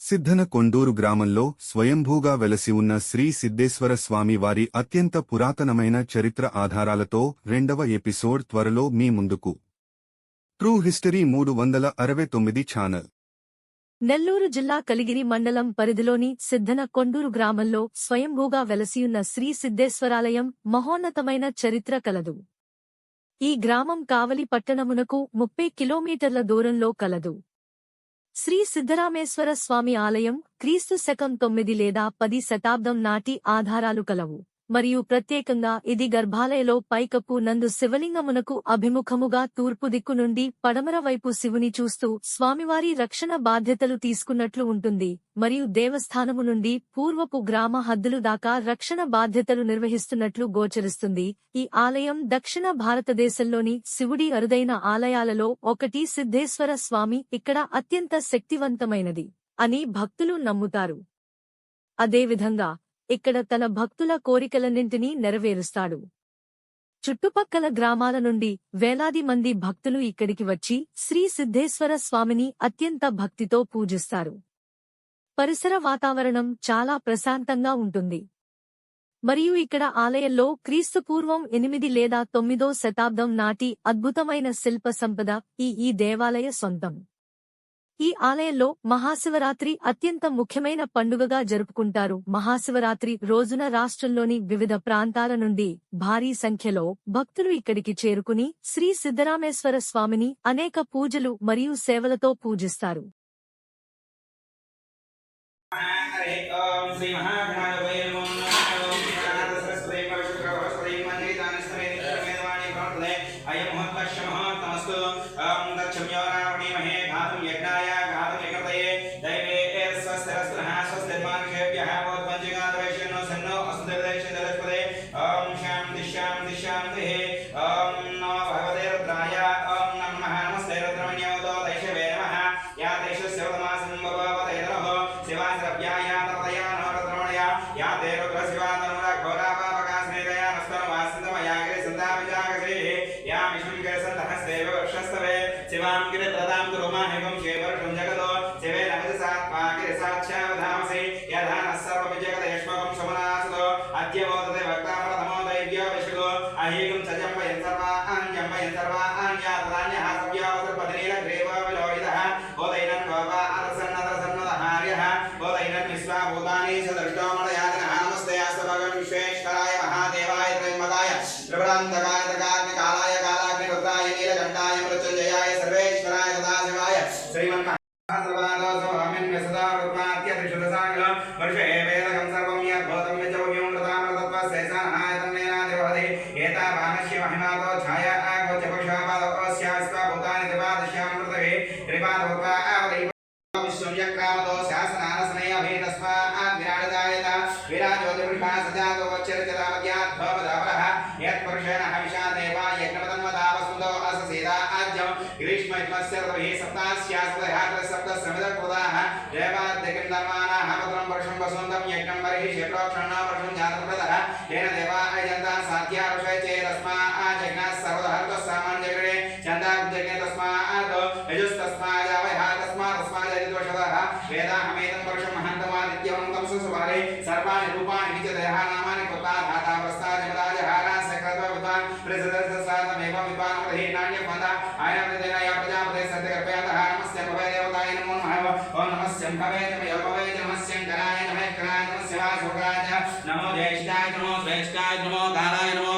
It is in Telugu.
సిద్ధన కొండూరు గ్రామంలో స్వయంభూగా వెలసి ఉన్న శ్రీ సిద్ధేశ్వర స్వామి వారి అత్యంత పురాతనమైన చరిత్ర ఆధారాలతో 2వ ఎపిసోడ్ త్వరలో మీ ముందుకు. True history 369 channel. నెల్లూరు జిల్లా కలిగిరి మండలం పరిధిలోని సిద్ధన కొండూరు గ్రామంలో స్వయంభూగా వెలసియున్న శ్రీ సిద్ధేశ్వరాలయం మహోన్నతమైన చరిత్ర కలదు. ఈ గ్రామం కావలి పట్టణమునకు 30 కిలోమీటర్ల దూరంలో కలదు. శ్రీ సిద్ధరామేశ్వర స్వామి ఆలయం క్రీస్తు శకం 9 లేదా 10 శతాబ్దం నాటి ఆధారాలు కలవు, మరియు ప్రత్యేకంగా ఇది గర్భాలయలో పైకప్పు నందు శివలింగమునకు అభిముఖముగా తూర్పు దిక్కు నుండి పడమర వైపు శివుని చూస్తూ స్వామివారి రక్షణ బాధ్యతలు తీసుకున్నట్లు ఉంటుంది, మరియు దేవస్థానము నుండి పూర్వపు గ్రామ హద్దులు దాకా రక్షణ బాధ్యతలు నిర్వహిస్తున్నట్లు గోచరిస్తుంది. ఈ ఆలయం దక్షిణ భారతదేశంలోని శివుడి అరుదైన ఆలయాలలో ఒకటి. సిద్ధేశ్వర స్వామి ఇక్కడ అత్యంత శక్తివంతమైనది అని భక్తులు నమ్ముతారు. అదేవిధంగా ఇక్కడ తన భక్తుల కోరికలన్నింటినీ నెరవేరుస్తాడు. చుట్టుపక్కల గ్రామాల నుండి వేలాది మంది భక్తులు ఇక్కడికి వచ్చి శ్రీ సిద్ధేశ్వర స్వామిని అత్యంత భక్తితో పూజిస్తారు. పరిసర వాతావరణం చాలా ప్రశాంతంగా ఉంటుంది, మరియు ఇక్కడ ఆలయంలో క్రీస్తుపూర్వం 8 లేదా 9వ శతాబ్దం నాటి అద్భుతమైన శిల్ప సంపద ఈ దేవాలయ సొంతం. ఈ ఆలయంలో మహాశివరాత్రి అత్యంత ముఖ్యమైన పండుగగా జరుపుకుంటారు. మహాశివరాత్రి రోజున రాష్ట్రంలోని వివిధ ప్రాంతాల నుండి భారీ సంఖ్యలో భక్తులు ఇక్కడికి చేరుకుని శ్రీ సిద్ధరామేశ్వర స్వామిని అనేక పూజలు మరియు సేవలతో పూజిస్తారు. నమో జ్యేష్ఠాయ నమో శ్రేష్ఠాయ నమో కాలాయ నమో